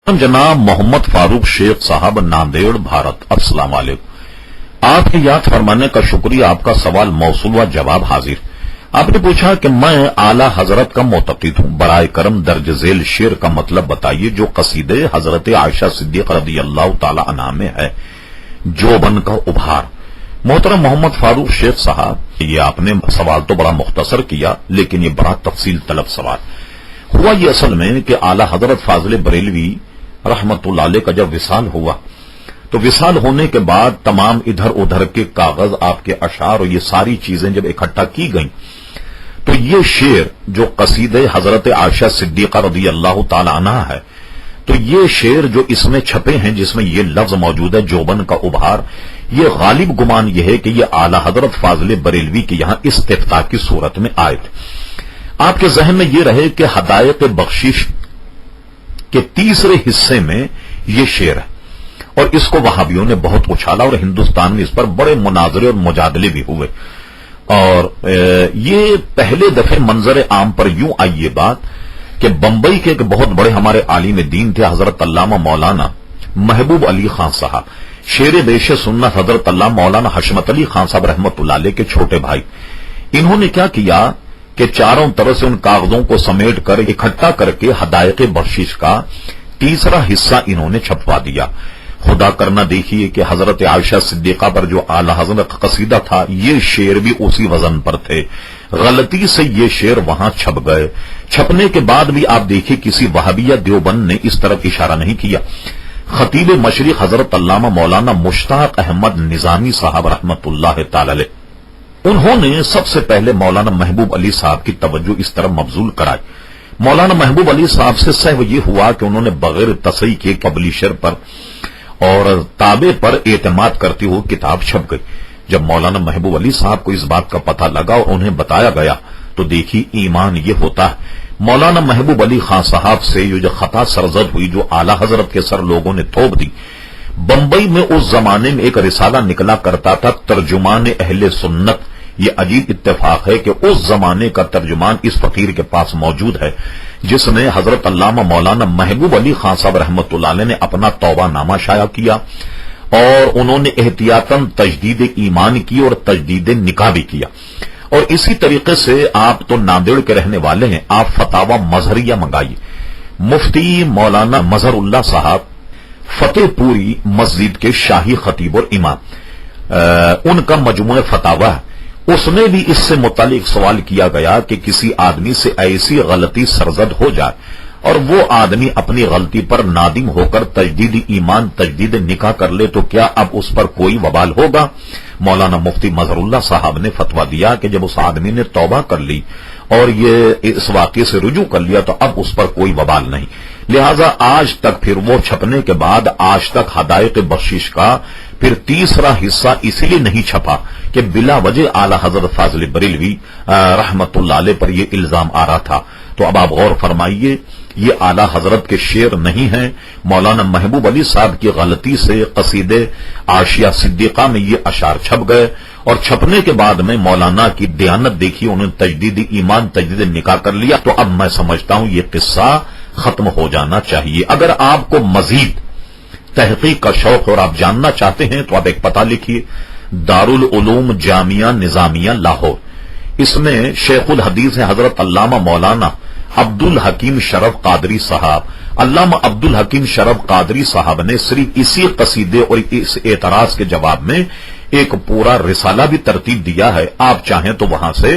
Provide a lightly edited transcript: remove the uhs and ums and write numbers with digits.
जनाब मोहम्मद फारूक शेख साहब, नांदेड़, भारत। अस्सलाम वालेकुम। आपकी याद फरमाने का शुक्रिया। आपका सवाल मौसूल व जवाब हाजिर। आपने पूछा कि मैं आला हजरत का मोतकीद हूं, बराए करम दर्ज झेल शेर का मतलब बताइए जो कसीदे हजरत आयशा सिद्दीक़ा रज़ी अल्लाह तआला अन्हा में है, जोबन का उभार। मोहतरम मोहम्मद फारूक शेख साहब, ये आपने सवाल तो बड़ा मुख्तसर किया, लेकिन ये बड़ा तफसील तलब सवाल हुआ। ये असल में कि आला हजरत फाजिल बरेलवी रहमतुल्लाह अलैह का जब विसाल हुआ, तो विसाल होने के बाद तमाम इधर उधर के कागज, आपके अशार और ये सारी चीजें जब इकट्ठा की गई, तो ये शेर जो कसीदे हजरत आयशा सिद्दीक़ा रज़ी अल्लाह तआला अन्हा है, तो ये शेर जो इसमें छपे हैं, जिसमें ये लफ्ज मौजूद है जोबन का उभार, ये गालिब गुमान यह है कि ये आला हजरत फाजिल बरेलवी के यहां इस्तिफ्ता की सूरत में आए थे। आपके जहन में ये रहे कि हदायत बख्शिश के तीसरे हिस्से में ये शेर है, और इसको वहाबियों ने बहुत उछाला और हिंदुस्तान में इस पर बड़े मुनाजरे और मुजादले भी हुए। और ये पहले दफे मंजर आम पर यूं आई ये बात कि बंबई के एक बहुत बड़े हमारे आलिम दीन थे हजरत अल्लामा मौलाना महबूब अली खान साहब, शेर देश सुन्नत हजरत अल्लामा मौलाना हशमत अली खान साहब रहमतुल्लाह अलैह के छोटे भाई। इन्होंने क्या किया कि चारों तरफ से उन कागजों को समेट कर इकट्ठा करके हदायत बख्शिश का तीसरा हिस्सा इन्होंने छपवा दिया। खुदा करना देखिए कि हजरत आयशा सिद्दीक़ा पर जो आला हजरत का कसीदा था, ये शेर भी उसी वजन पर थे। गलती से ये शेर वहां छप गए। छपने के बाद भी आप देखिए किसी वहाबिया देवबंद ने इस तरफ इशारा नहीं किया। खतीब मशरिक हजरत अल्लामा मौलाना मुश्ताक अहमद निजामी साहब रहमतुल्लाह तआला अलैह, उन्होंने सबसे पहले मौलाना महबूब अली साहब की तवज्जो इस तरफ मबजूल कराई। मौलाना महबूब अली साहब से सहव ये हुआ कि उन्होंने बगैर तसही के पब्लिशर पर और ताबे पर एतमाद करती हुई किताब छप गई। जब मौलाना महबूब अली साहब को इस बात का पता लगा और उन्हें बताया गया, तो देखिए ईमान ये होता है। मौलाना महबूब अली खान साहब से ये जो खता सरजद हुई, जो आला हजरत के सर लोगों ने थोप दी। बंबई में उस जमाने में एक रिसाला निकला करता था, तर्जुमान अहले सुन्नत। ये अजीब इत्तेफाक है कि उस जमाने का तर्जुमान इस फकीर के पास मौजूद है, जिसने हजरत अल्लामा मौलाना महबूब अली खान साहब रहमतुल्लाह अलैह ने अपना तौबा नामा शाया किया, और उन्होंने एहतियातन तजदीद ईमान की और तजदीद निकाह भी किया। और इसी तरीके से आप तो नांदेड़ के रहने वाले हैं, आप फतावा मजहरिया मंगाइए। मुफ्ती मौलाना मजहरुल्लाह साहब फतेहपुरी मस्जिद के शाही खतीब और इमाम, उनका मजमूए फतावा है। उसमें भी इससे मुतालिक सवाल किया गया कि किसी आदमी से ऐसी गलती सरजद हो जाए और वो आदमी अपनी गलती पर नादिम होकर तजदीद ईमान तजदीद निकाह कर ले, तो क्या अब उस पर कोई वबाल होगा? मौलाना मुफ्ती मजहरुल्लाह साहब ने फतवा दिया कि जब उस आदमी ने तौबा कर ली और ये इस वाक़े से रुजू कर लिया, तो अब उस पर कोई वबाल नहीं। लिहाजा आज तक फिर वो छपने के बाद आज तक हदायत बख्शिश का फिर तीसरा हिस्सा इसलिए नहीं छपा कि बिला वजह आला हजरत फाजिल बरेलवी रहमतुल्लाह अलैह पर यह इल्जाम आ रहा था। तो अब आप गौर फरमाइए, ये आला हजरत के शेर नहीं है। मौलाना महबूब अली साहब की गलती से कसीदे आशिया सिद्दीक़ा में ये अशार छप गए, और छपने के बाद में मौलाना की दयानत देखिए, उन्होंने तजदीद ईमान तजदीद निकाह कर लिया। तो अब मैं समझता हूं ये किस्सा खत्म हो जाना चाहिए। अगर आपको मजीद तहकीक का शौक और आप जानना चाहते हैं, तो आप एक पता लिखिए, दारुल उलूम जामिया निजामिया लाहौर। इसमें शेखुल हदीस है हजरत अल्लामा मौलाना अब्दुल हकीम शरफ कादरी साहब। अल्लामा अब्दुल हकीम शरफ कादरी साहब ने सिर्फ इसी कसीदे और इस एतराज के जवाब में एक पूरा रिसाला भी तरतीब दिया है। आप चाहें तो वहां से